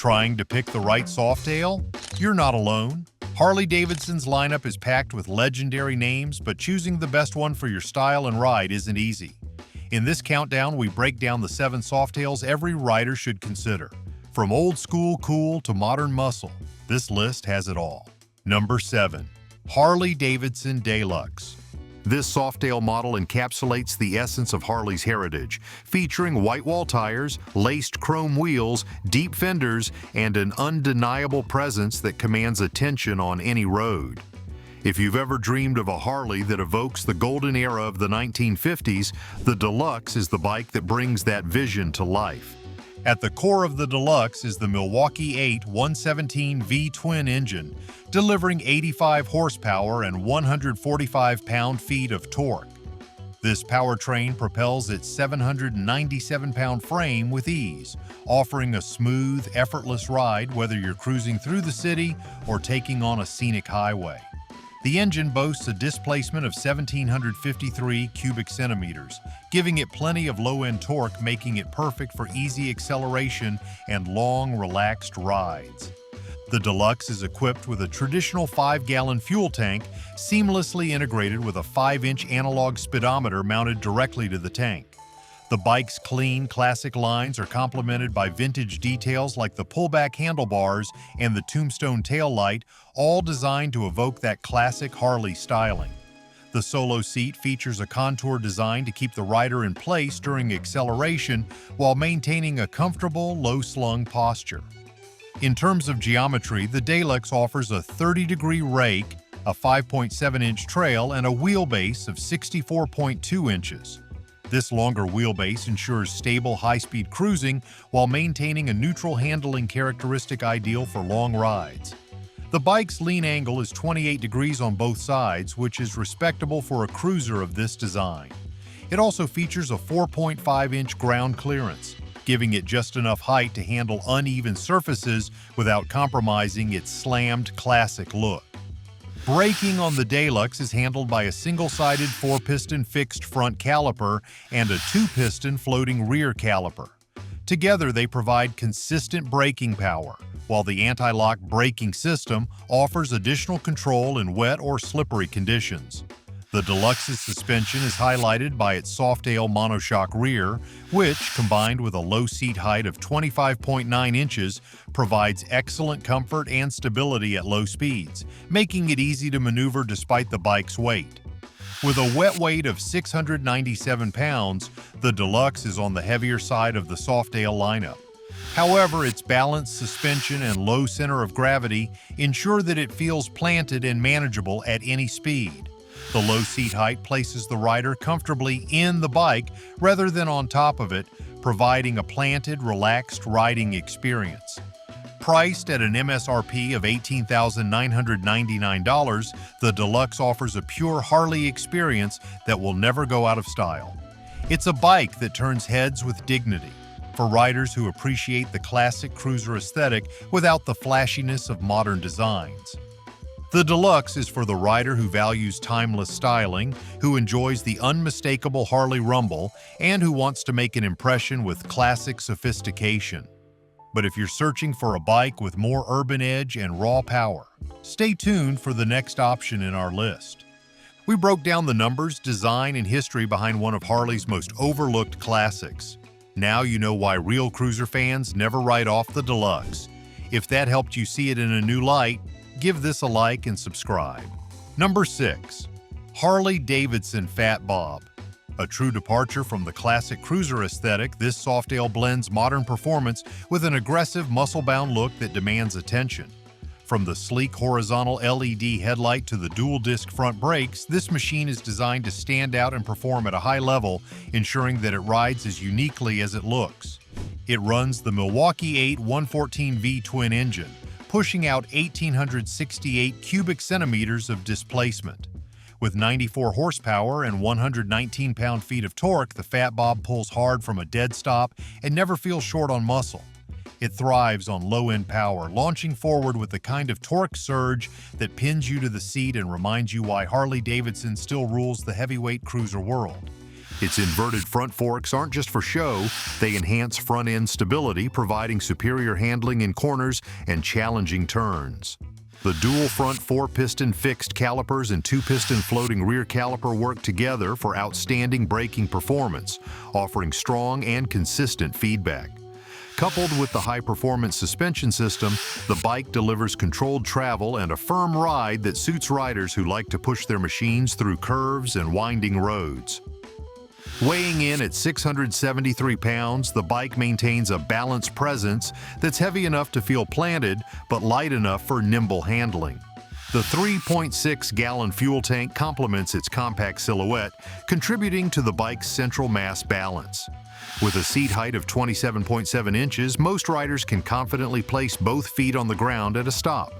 Trying to pick the right Softail? You're not alone. Harley-Davidson's lineup is packed with legendary names, but choosing the best one for your style and ride isn't easy. In this countdown, we break down the 7 Softails every rider should consider. From old school cool to modern muscle, this list has it all. Number 7. Harley-Davidson Deluxe. This Softail model encapsulates the essence of Harley's heritage, featuring white wall tires, laced chrome wheels, deep fenders, and an undeniable presence that commands attention on any road. If you've ever dreamed of a Harley that evokes the golden era of the 1950s, the Deluxe is the bike that brings that vision to life. At the core of the Deluxe is the Milwaukee 8 117 V-twin engine, delivering 85 horsepower and 145 pound-feet of torque. This powertrain propels its 797-pound frame with ease, offering a smooth, effortless ride whether you're cruising through the city or taking on a scenic highway. The engine boasts a displacement of 1,753 cubic centimeters, giving it plenty of low-end torque, making it perfect for easy acceleration and long, relaxed rides. The Deluxe is equipped with a traditional 5-gallon fuel tank, seamlessly integrated with a 5-inch analog speedometer mounted directly to the tank. The bike's clean, classic lines are complemented by vintage details like the pullback handlebars and the tombstone taillight, all designed to evoke that classic Harley styling. The solo seat features a contour design to keep the rider in place during acceleration while maintaining a comfortable, low-slung posture. In terms of geometry, the Deluxe offers a 30-degree rake, a 5.7-inch trail, and a wheelbase of 64.2 inches. This longer wheelbase ensures stable, high-speed cruising while maintaining a neutral handling characteristic ideal for long rides. The bike's lean angle is 28 degrees on both sides, which is respectable for a cruiser of this design. It also features a 4.5-inch ground clearance, giving it just enough height to handle uneven surfaces without compromising its slammed, classic look. Braking on the Deluxe is handled by a single-sided 4-piston fixed front caliper and a 2-piston floating rear caliper. Together, they provide consistent braking power, while the anti-lock braking system offers additional control in wet or slippery conditions. The Deluxe's suspension is highlighted by its Softail monoshock rear, which, combined with a low seat height of 25.9 inches, provides excellent comfort and stability at low speeds, making it easy to maneuver despite the bike's weight. With a wet weight of 697 pounds, the Deluxe is on the heavier side of the Softail lineup. However, its balanced suspension and low center of gravity ensure that it feels planted and manageable at any speed. The low seat height places the rider comfortably in the bike rather than on top of it, providing a planted, relaxed riding experience. Priced at an MSRP of $18,999, the Deluxe offers a pure Harley experience that will never go out of style. It's a bike that turns heads with dignity, for riders who appreciate the classic cruiser aesthetic without the flashiness of modern designs. The Deluxe is for the rider who values timeless styling, who enjoys the unmistakable Harley rumble, and who wants to make an impression with classic sophistication. But if you're searching for a bike with more urban edge and raw power, stay tuned for the next option in our list. We broke down the numbers, design, and history behind one of Harley's most overlooked classics. Now you know why real cruiser fans never write off the Deluxe. If that helped you see it in a new light, give this a like and subscribe. Number 6. Harley-Davidson Fat Bob. A true departure from the classic cruiser aesthetic, this Softail blends modern performance with an aggressive, muscle-bound look that demands attention. From the sleek horizontal LED headlight to the dual-disc front brakes, this machine is designed to stand out and perform at a high level, ensuring that it rides as uniquely as it looks. It runs the Milwaukee 8 114V twin engine, pushing out 1,868 cubic centimeters of displacement. With 94 horsepower and 119 pound-feet of torque, the Fat Bob pulls hard from a dead stop and never feels short on muscle. It thrives on low-end power, launching forward with the kind of torque surge that pins you to the seat and reminds you why Harley-Davidson still rules the heavyweight cruiser world. Its inverted front forks aren't just for show, they enhance front-end stability, providing superior handling in corners and challenging turns. The dual front 4-piston fixed calipers and 2-piston floating rear caliper work together for outstanding braking performance, offering strong and consistent feedback. Coupled with the high-performance suspension system, the bike delivers controlled travel and a firm ride that suits riders who like to push their machines through curves and winding roads. Weighing in at 673 pounds, the bike maintains a balanced presence that's heavy enough to feel planted, but light enough for nimble handling. The 3.6-gallon fuel tank complements its compact silhouette, contributing to the bike's central mass balance. With a seat height of 27.7 inches, most riders can confidently place both feet on the ground at a stop.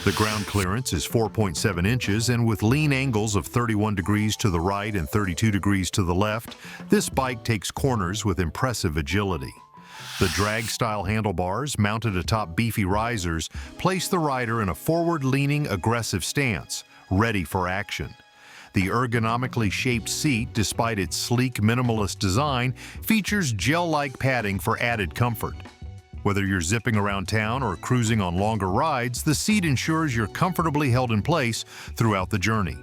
The ground clearance is 4.7 inches, and with lean angles of 31 degrees to the right and 32 degrees to the left, this bike takes corners with impressive agility. The drag-style handlebars, mounted atop beefy risers, place the rider in a forward-leaning, aggressive stance, ready for action. The ergonomically shaped seat, despite its sleek, minimalist design, features gel-like padding for added comfort. Whether you're zipping around town or cruising on longer rides, the seat ensures you're comfortably held in place throughout the journey.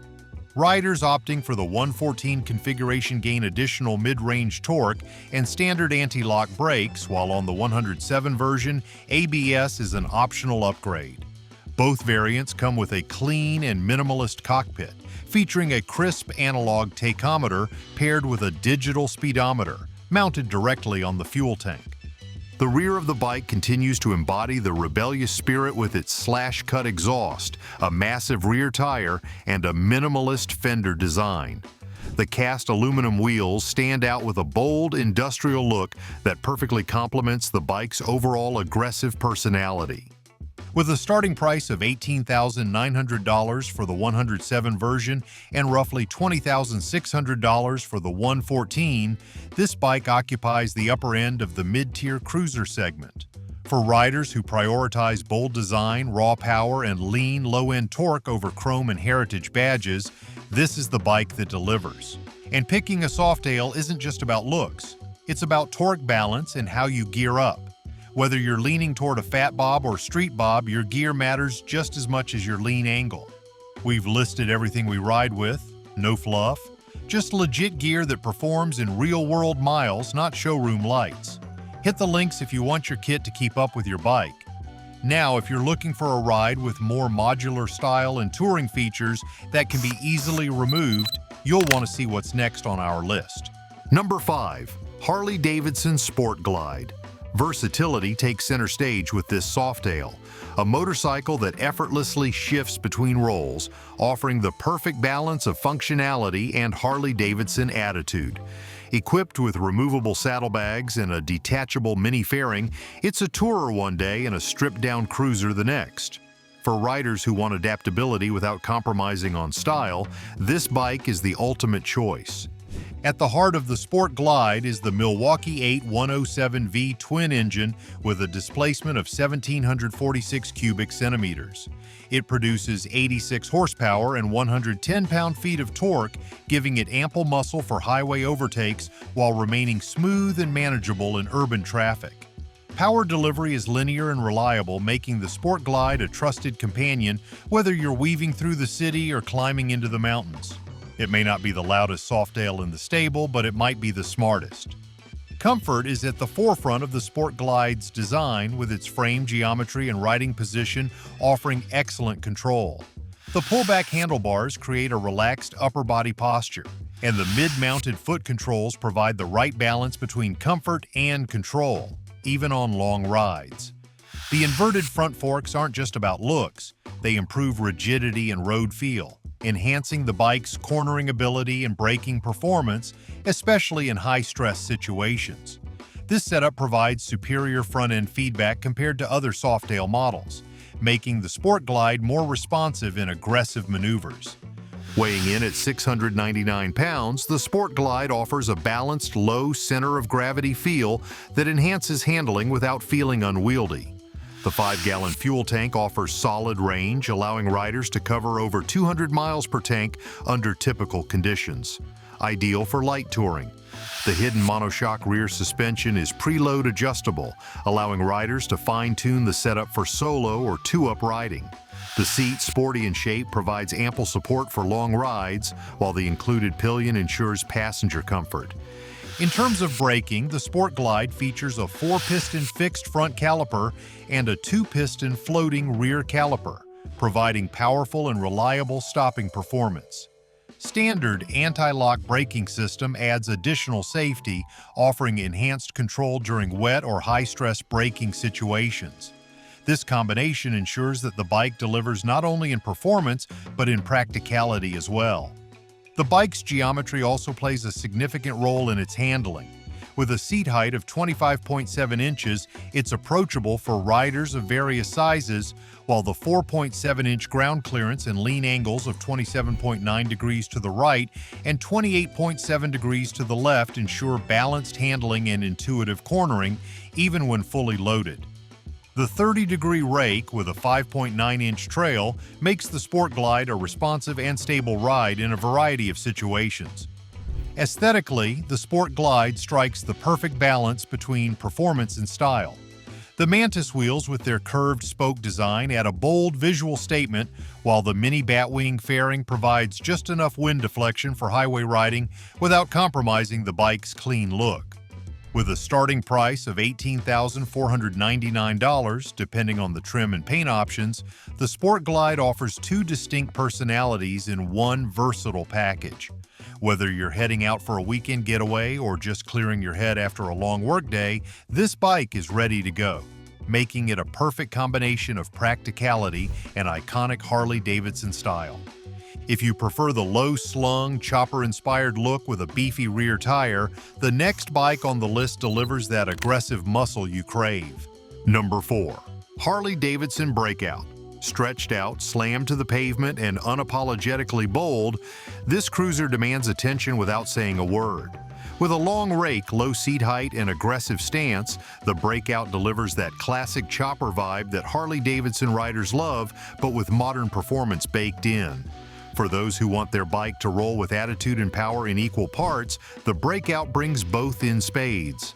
Riders opting for the 114 configuration gain additional mid-range torque and standard anti-lock brakes, while on the 107 version, ABS is an optional upgrade. Both variants come with a clean and minimalist cockpit, featuring a crisp analog tachometer paired with a digital speedometer, mounted directly on the fuel tank. The rear of the bike continues to embody the rebellious spirit with its slash-cut exhaust, a massive rear tire, and a minimalist fender design. The cast aluminum wheels stand out with a bold, industrial look that perfectly complements the bike's overall aggressive personality. With a starting price of $18,900 for the 107 version and roughly $20,600 for the 114, this bike occupies the upper end of the mid-tier cruiser segment. For riders who prioritize bold design, raw power, and lean, low-end torque over chrome and heritage badges, this is the bike that delivers. And picking a Softail isn't just about looks. It's about torque balance and how you gear up. Whether you're leaning toward a Fat Bob or Street Bob, your gear matters just as much as your lean angle. We've listed everything we ride with, no fluff, just legit gear that performs in real-world miles, not showroom lights. Hit the links if you want your kit to keep up with your bike. Now, if you're looking for a ride with more modular style and touring features that can be easily removed, you'll want to see what's next on our list. Number 5. Harley-Davidson Sport Glide. Versatility takes center stage with this Softail, a motorcycle that effortlessly shifts between roles, offering the perfect balance of functionality and Harley-Davidson attitude. Equipped with removable saddlebags and a detachable mini fairing, it's a tourer one day and a stripped-down cruiser the next. For riders who want adaptability without compromising on style, this bike is the ultimate choice. At the heart of the Sport Glide is the Milwaukee 8 107V twin engine with a displacement of 1,746 cubic centimeters. It produces 86 horsepower and 110 pound-feet of torque, giving it ample muscle for highway overtakes while remaining smooth and manageable in urban traffic. Power delivery is linear and reliable, making the Sport Glide a trusted companion whether you're weaving through the city or climbing into the mountains. It may not be the loudest Softail in the stable, but it might be the smartest. Comfort is at the forefront of the Sport Glide's design, with its frame geometry and riding position offering excellent control. The pullback handlebars create a relaxed upper body posture, and the mid-mounted foot controls provide the right balance between comfort and control, even on long rides. The inverted front forks aren't just about looks, they improve rigidity and road feel, enhancing the bike's cornering ability and braking performance, especially in high-stress situations. This setup provides superior front-end feedback compared to other Softail models, making the Sport Glide more responsive in aggressive maneuvers. Weighing in at 699 pounds, the Sport Glide offers a balanced, low center-of-gravity feel that enhances handling without feeling unwieldy. The 5-gallon fuel tank offers solid range, allowing riders to cover over 200 miles per tank under typical conditions. ideal for light touring. The hidden monoshock rear suspension is preload adjustable, allowing riders to fine-tune the setup for solo or two-up riding. The seat, sporty in shape, provides ample support for long rides, while the included pillion ensures passenger comfort. In terms of braking, the Sport Glide features a 4-piston fixed front caliper and a 2-piston floating rear caliper, providing powerful and reliable stopping performance. Standard anti-lock braking system adds additional safety, offering enhanced control during wet or high-stress braking situations. This combination ensures that the bike delivers not only in performance, but in practicality as well. The bike's geometry also plays a significant role in its handling. With a seat height of 25.7 inches, it's approachable for riders of various sizes, while the 4.7-inch ground clearance and lean angles of 27.9 degrees to the right and 28.7 degrees to the left ensure balanced handling and intuitive cornering, even when fully loaded. The 30-degree rake with a 5.9-inch trail makes the Sport Glide a responsive and stable ride in a variety of situations. Aesthetically, the Sport Glide strikes the perfect balance between performance and style. The Mantis wheels with their curved spoke design add a bold visual statement, while the mini batwing fairing provides just enough wind deflection for highway riding without compromising the bike's clean look. With a starting price of $18,499, depending on the trim and paint options, the Sport Glide offers two distinct personalities in one versatile package. Whether you're heading out for a weekend getaway or just clearing your head after a long workday, this bike is ready to go, making it a perfect combination of practicality and iconic Harley-Davidson style. If you prefer the low-slung, chopper-inspired look with a beefy rear tire, the next bike on the list delivers that aggressive muscle you crave. Number 4. Harley-Davidson Breakout. Stretched out, slammed to the pavement, and unapologetically bold, this cruiser demands attention without saying a word. With a long rake, low seat height, and aggressive stance, the Breakout delivers that classic chopper vibe that Harley-Davidson riders love, but with modern performance baked in. For those who want their bike to roll with attitude and power in equal parts, the Breakout brings both in spades.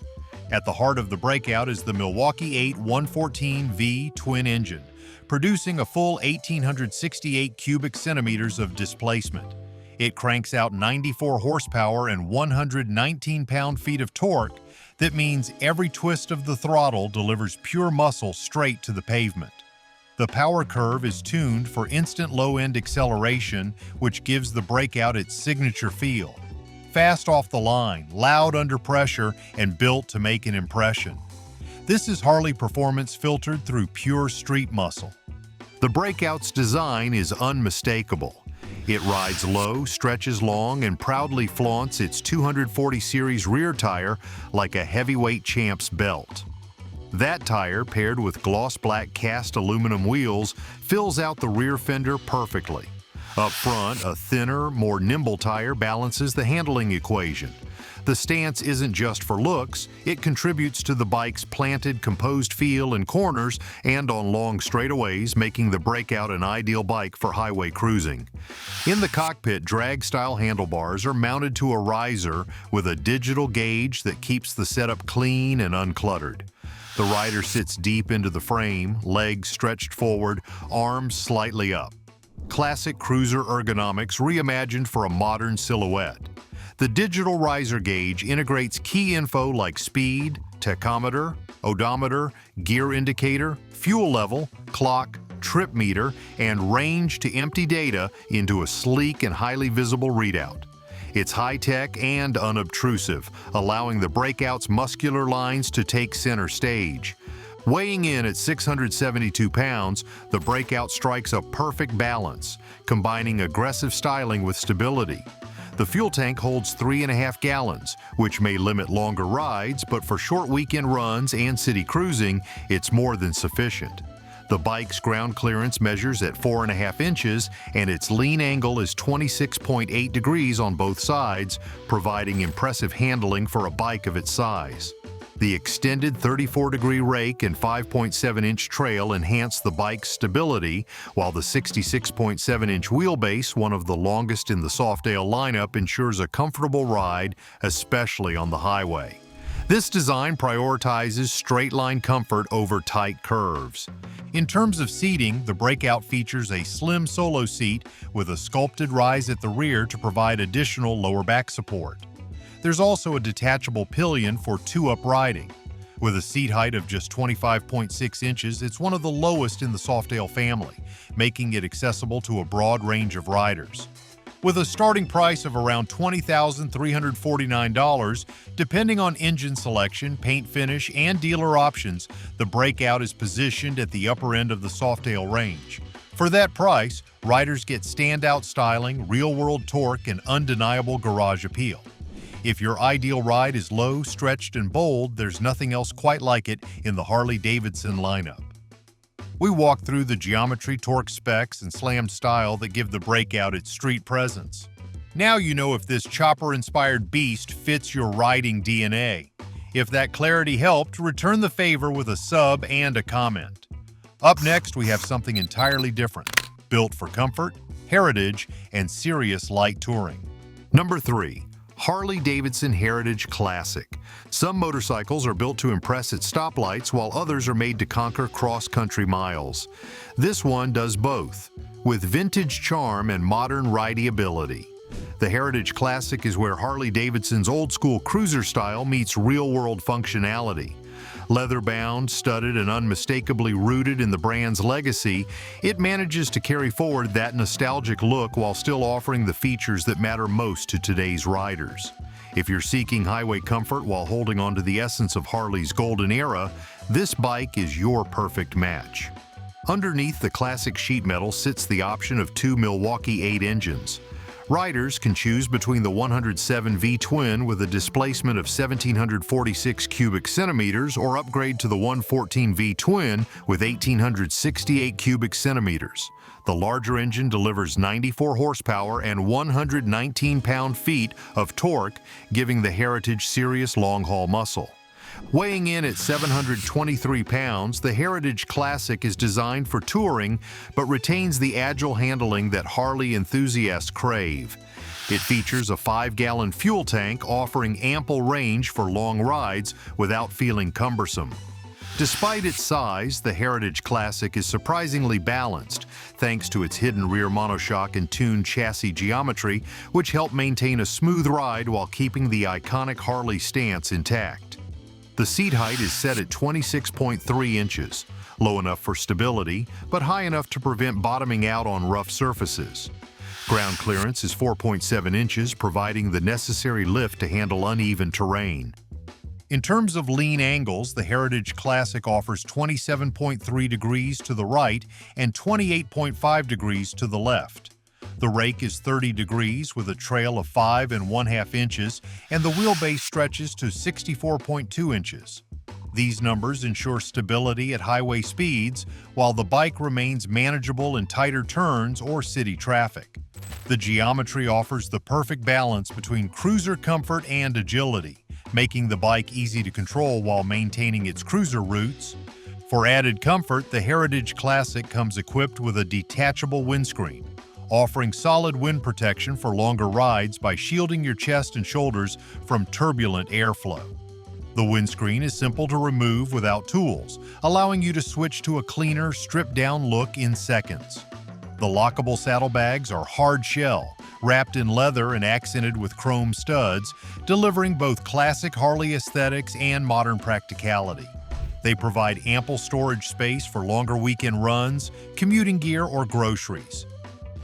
At the heart of the Breakout is the Milwaukee 8 114V twin engine, producing a full 1,868 cubic centimeters of displacement. It cranks out 94 horsepower and 119 pound-feet of torque. That means every twist of the throttle delivers pure muscle straight to the pavement. The power curve is tuned for instant low-end acceleration, which gives the Breakout its signature feel. Fast off the line, loud under pressure, and built to make an impression. This is Harley performance filtered through pure street muscle. The Breakout's design is unmistakable. It rides low, stretches long, and proudly flaunts its 240 series rear tire like a heavyweight champ's belt. That tire, paired with gloss black cast aluminum wheels, fills out the rear fender perfectly. Up front, a thinner, more nimble tire balances the handling equation. The stance isn't just for looks, it contributes to the bike's planted, composed feel in corners and on long straightaways, making the Breakout an ideal bike for highway cruising. In the cockpit, drag-style handlebars are mounted to a riser with a digital gauge that keeps the setup clean and uncluttered. The rider sits deep into the frame, legs stretched forward, arms slightly up. Classic cruiser ergonomics reimagined for a modern silhouette. The digital riser gauge integrates key info like speed, tachometer, odometer, gear indicator, fuel level, clock, trip meter, and range to empty data into a sleek and highly visible readout. It's high-tech and unobtrusive, allowing the Breakout's muscular lines to take center stage. Weighing in at 672 pounds, the Breakout strikes a perfect balance, combining aggressive styling with stability. The fuel tank holds 3.5 gallons, which may limit longer rides, but for short weekend runs and city cruising, it's more than sufficient. The bike's ground clearance measures at 4.5 inches, and its lean angle is 26.8 degrees on both sides, providing impressive handling for a bike of its size. The extended 34-degree rake and 5.7-inch trail enhance the bike's stability, while the 66.7-inch wheelbase, one of the longest in the Softail lineup, ensures a comfortable ride, especially on the highway. This design prioritizes straight-line comfort over tight curves. In terms of seating, the Breakout features a slim solo seat with a sculpted rise at the rear to provide additional lower back support. There's also a detachable pillion for two-up riding. With a seat height of just 25.6 inches, it's one of the lowest in the Softail family, making it accessible to a broad range of riders. With a starting price of around $20,349, depending on engine selection, paint finish, and dealer options, the Breakout is positioned at the upper end of the Softail range. For that price, riders get standout styling, real-world torque, and undeniable garage appeal. If your ideal ride is low, stretched, and bold, there's nothing else quite like it in the Harley-Davidson lineup. We walked through the geometry, torque specs, and slammed style that give the Breakout its street presence. Now you know if this chopper-inspired beast fits your riding DNA. If that clarity helped, return the favor with a sub and a comment. Up next, we have something entirely different, built for comfort, heritage, and serious light touring. Number 3. Harley-Davidson Heritage Classic. Some motorcycles are built to impress at stoplights, while others are made to conquer cross-country miles. This one does both, with vintage charm and modern rideability. The Heritage Classic is where Harley-Davidson's old-school cruiser style meets real-world functionality. Leather-bound, studded, and unmistakably rooted in the brand's legacy, it manages to carry forward that nostalgic look while still offering the features that matter most to today's riders. If you're seeking highway comfort while holding on to the essence of Harley's golden era, this bike is your perfect match. Underneath the classic sheet metal sits the option of two Milwaukee 8 engines. Riders can choose between the 107 V-twin with a displacement of 1,746 cubic centimeters or upgrade to the 114 V-twin with 1,868 cubic centimeters. The larger engine delivers 94 horsepower and 119 pound-feet of torque, giving the Heritage serious long-haul muscle. Weighing in at 723 pounds, the Heritage Classic is designed for touring but retains the agile handling that Harley enthusiasts crave. It features a 5-gallon fuel tank offering ample range for long rides without feeling cumbersome. Despite its size, the Heritage Classic is surprisingly balanced thanks to its hidden rear monoshock and tuned chassis geometry, which help maintain a smooth ride while keeping the iconic Harley stance intact. The seat height is set at 26.3 inches, low enough for stability, but high enough to prevent bottoming out on rough surfaces. Ground clearance is 4.7 inches, providing the necessary lift to handle uneven terrain. In terms of lean angles, the Heritage Classic offers 27.3 degrees to the right and 28.5 degrees to the left. The rake is 30 degrees with a trail of 5½ inches, and the wheelbase stretches to 64.2 inches. These numbers ensure stability at highway speeds, while the bike remains manageable in tighter turns or city traffic. The geometry offers the perfect balance between cruiser comfort and agility, making the bike easy to control while maintaining its cruiser roots. For added comfort, the Heritage Classic comes equipped with a detachable windscreen, offering solid wind protection for longer rides by shielding your chest and shoulders from turbulent airflow. The windscreen is simple to remove without tools, allowing you to switch to a cleaner, stripped-down look in seconds. The lockable saddlebags are hard shell, wrapped in leather and accented with chrome studs, delivering both classic Harley aesthetics and modern practicality. They provide ample storage space for longer weekend runs, commuting gear, or groceries.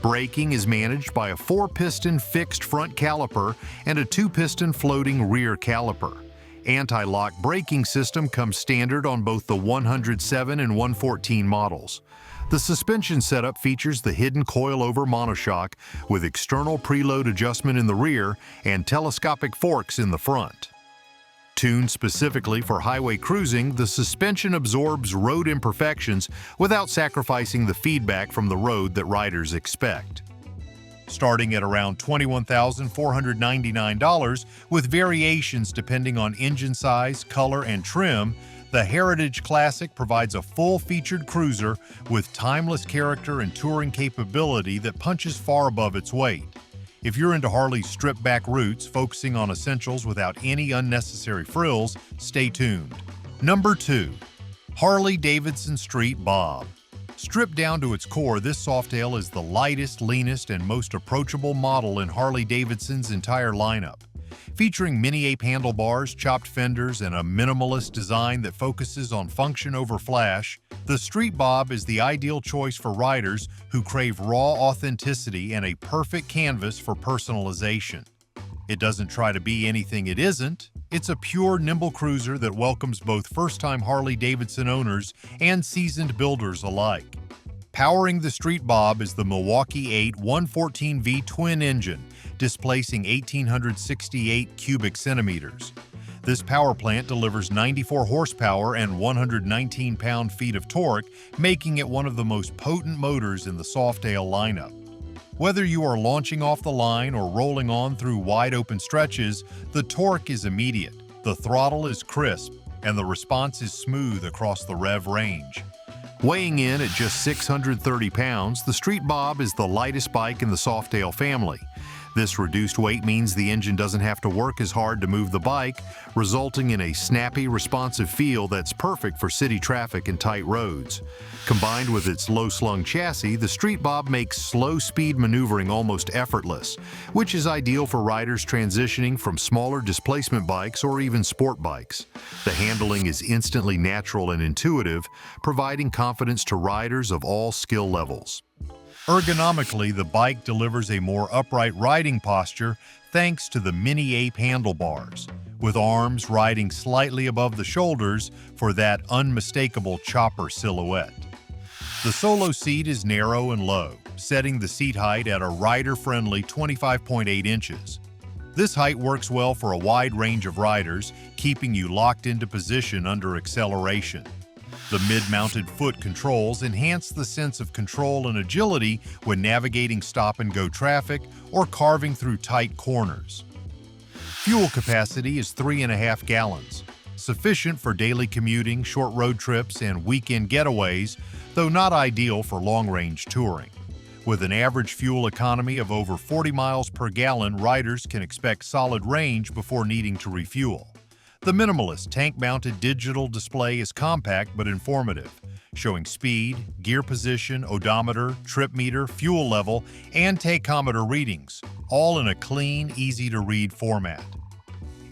Braking is managed by a 4-piston fixed front caliper and a 2-piston floating rear caliper. Anti-lock braking system comes standard on both the 107 and 114 models. The suspension setup features the hidden coil-over monoshock with external preload adjustment in the rear and telescopic forks in the front. Tuned specifically for highway cruising, the suspension absorbs road imperfections without sacrificing the feedback from the road that riders expect. starting at around $21,499 with variations depending on engine size, color, and trim. The Heritage Classic provides a full-featured cruiser with timeless character and touring capability that punches far above its weight. If you're into Harley's stripped-back roots, focusing on essentials without any unnecessary frills, stay tuned. Number 2. Harley-Davidson Street Bob. Stripped down to its core, this Softail is the lightest, leanest, and most approachable model in Harley-Davidson's entire lineup. Featuring mini-ape handlebars, chopped fenders, and a minimalist design that focuses on function over flash, the Street Bob is the ideal choice for riders who crave raw authenticity and a perfect canvas for personalization. It doesn't try to be anything it isn't. It's a pure, nimble cruiser that welcomes both first-time Harley-Davidson owners and seasoned builders alike. Powering the Street Bob is the Milwaukee 8 114V twin engine, displacing 1,868 cubic centimeters. This power plant delivers 94 horsepower and 119 pound-feet of torque, making it one of the most potent motors in the Softail lineup. Whether you are launching off the line or rolling on through wide-open stretches, the torque is immediate, the throttle is crisp, and the response is smooth across the rev range. Weighing in at just 630 pounds, the Street Bob is the lightest bike in the Softail family. This reduced weight means the engine doesn't have to work as hard to move the bike, resulting in a snappy, responsive feel that's perfect for city traffic and tight roads. Combined with its low-slung chassis, the Street Bob makes slow-speed maneuvering almost effortless, which is ideal for riders transitioning from smaller displacement bikes or even sport bikes. The handling is instantly natural and intuitive, providing confidence to riders of all skill levels. Ergonomically, the bike delivers a more upright riding posture thanks to the mini-ape handlebars, with arms riding slightly above the shoulders for that unmistakable chopper silhouette. The solo seat is narrow and low, setting the seat height at a rider-friendly 25.8 inches. This height works well for a wide range of riders, keeping you locked into position under acceleration. The mid-mounted foot controls enhance the sense of control and agility when navigating stop-and-go traffic or carving through tight corners. Fuel capacity is 3.5 gallons, sufficient for daily commuting, short road trips, and weekend getaways, though not ideal for long-range touring. With an average fuel economy of over 40 miles per gallon, riders can expect solid range before needing to refuel. The minimalist tank-mounted digital display is compact but informative, showing speed, gear position, odometer, trip meter, fuel level, and tachometer readings, all in a clean, easy-to-read format.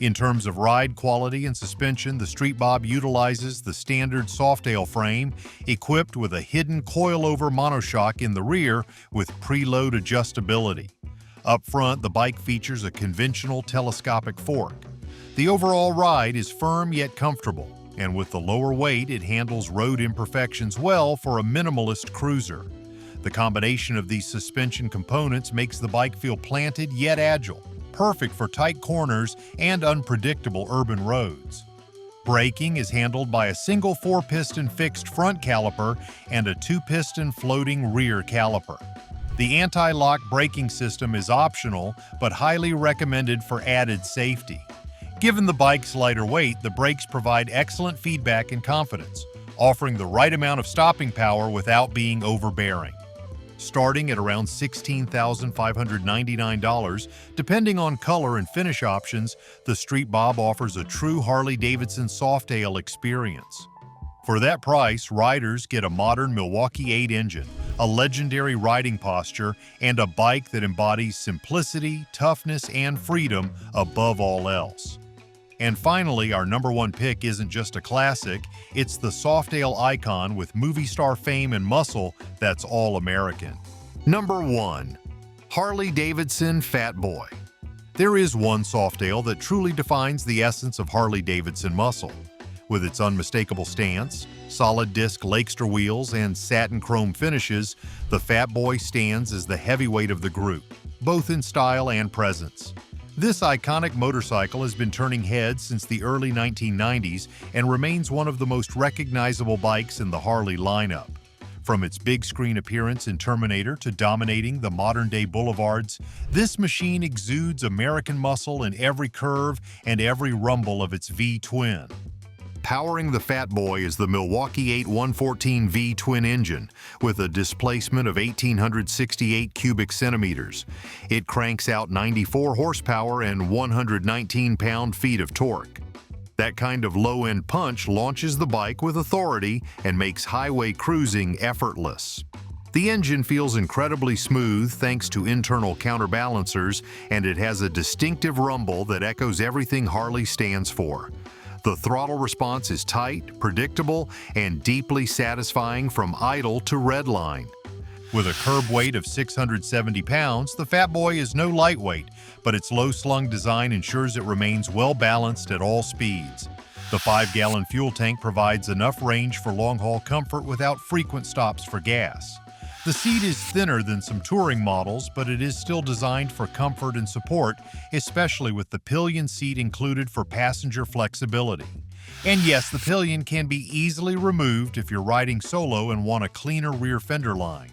In terms of ride quality and suspension, the Street Bob utilizes the standard Softail frame, equipped with a hidden coilover monoshock in the rear with preload adjustability. Up front, the bike features a conventional telescopic fork. The overall ride is firm yet comfortable, and with the lower weight, it handles road imperfections well for a minimalist cruiser. The combination of these suspension components makes the bike feel planted yet agile, perfect for tight corners and unpredictable urban roads. Braking is handled by a single 4-piston fixed front caliper and a 2-piston floating rear caliper. The anti-lock braking system is optional, but highly recommended for added safety. Given the bike's lighter weight, the brakes provide excellent feedback and confidence, offering the right amount of stopping power without being overbearing. Starting at around $16,599, depending on color and finish options, the Street Bob offers a true Harley-Davidson Softail experience. For that price, riders get a modern Milwaukee 8 engine, a legendary riding posture, and a bike that embodies simplicity, toughness, and freedom above all else. And finally, our number one pick isn't just a classic, it's the Softail icon with movie star fame and muscle that's all American. Number 1. Harley-Davidson Fat Boy. There is one Softail that truly defines the essence of Harley-Davidson muscle. With its unmistakable stance, solid disc Lakester wheels, and satin chrome finishes, the Fat Boy stands as the heavyweight of the group, both in style and presence. This iconic motorcycle has been turning heads since the early 1990s and remains one of the most recognizable bikes in the Harley lineup. From its big screen appearance in Terminator to dominating the modern-day boulevards, this machine exudes American muscle in every curve and every rumble of its V-twin. Powering the Fat Boy is the Milwaukee 8114 V twin engine with a displacement of 1,868 cubic centimeters. It cranks out 94 horsepower and 119 pound-feet of torque. That kind of low-end punch launches the bike with authority and makes highway cruising effortless. The engine feels incredibly smooth thanks to internal counterbalancers, and it has a distinctive rumble that echoes everything Harley stands for. The throttle response is tight, predictable, and deeply satisfying from idle to redline. With a curb weight of 670 pounds, the Fat Boy is no lightweight, but its low-slung design ensures it remains well-balanced at all speeds. The 5-gallon fuel tank provides enough range for long-haul comfort without frequent stops for gas. The seat is thinner than some touring models, but it is still designed for comfort and support, especially with the pillion seat included for passenger flexibility. And yes, the pillion can be easily removed if you're riding solo and want a cleaner rear fender line.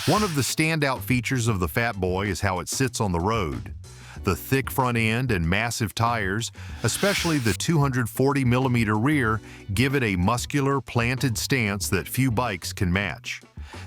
One of the standout features of the Fat Boy is how it sits on the road. The thick front end and massive tires, especially the 240mm rear, give it a muscular, planted stance that few bikes can match.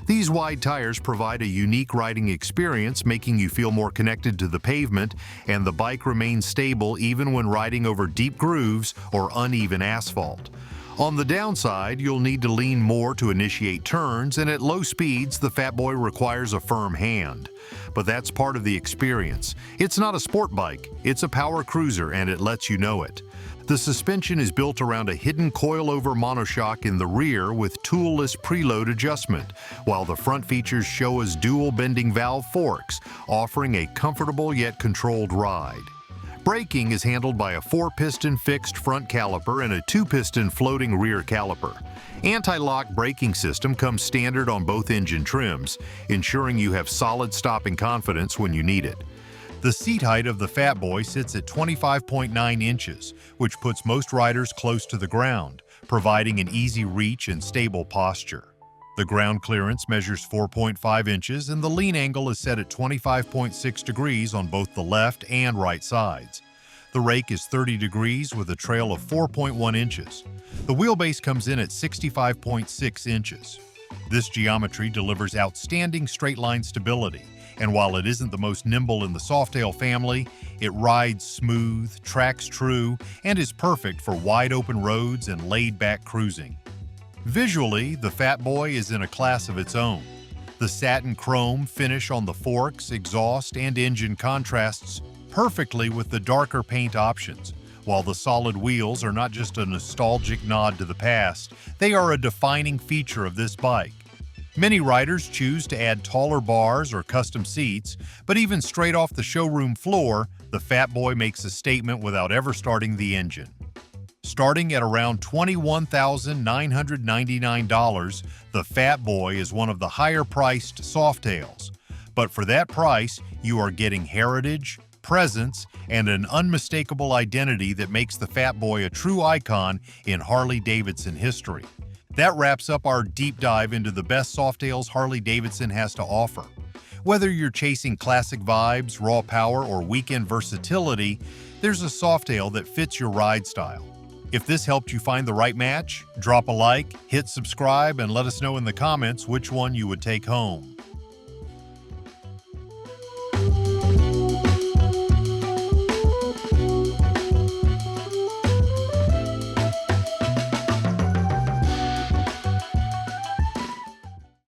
These wide tires provide a unique riding experience, making you feel more connected to the pavement, and the bike remains stable even when riding over deep grooves or uneven asphalt. On the downside, you'll need to lean more to initiate turns, and at low speeds, the Fat Boy requires a firm hand. But that's part of the experience. It's not a sport bike, it's a power cruiser, and it lets you know it. The suspension is built around a hidden coilover monoshock in the rear with toolless preload adjustment, while the front features show as dual bending valve forks, offering a comfortable yet controlled ride. Braking is handled by a 4-piston fixed front caliper and a 2-piston floating rear caliper. Anti-lock braking system comes standard on both engine trims, ensuring you have solid stopping confidence when you need it. The seat height of the Fat Boy sits at 25.9 inches, which puts most riders close to the ground, providing an easy reach and stable posture. The ground clearance measures 4.5 inches and the lean angle is set at 25.6 degrees on both the left and right sides. The rake is 30 degrees with a trail of 4.1 inches. The wheelbase comes in at 65.6 inches. This geometry delivers outstanding straight-line stability, and while it isn't the most nimble in the Softail family, it rides smooth, tracks true, and is perfect for wide-open roads and laid-back cruising. Visually, the Fat Boy is in a class of its own. The satin chrome finish on the forks, exhaust, and engine contrasts perfectly with the darker paint options, while the solid wheels are not just a nostalgic nod to the past, they are a defining feature of this bike. Many riders choose to add taller bars or custom seats, but even straight off the showroom floor, the Fat Boy makes a statement without ever starting the engine. Starting at around $21,999, the Fat Boy is one of the higher-priced Softails. But for that price, you are getting heritage, presence, and an unmistakable identity that makes the Fat Boy a true icon in Harley-Davidson history. That wraps up our deep dive into the best Softails Harley-Davidson has to offer. Whether you're chasing classic vibes, raw power, or weekend versatility, there's a Softail that fits your ride style. If this helped you find the right match, drop a like, hit subscribe, and let us know in the comments which one you would take home.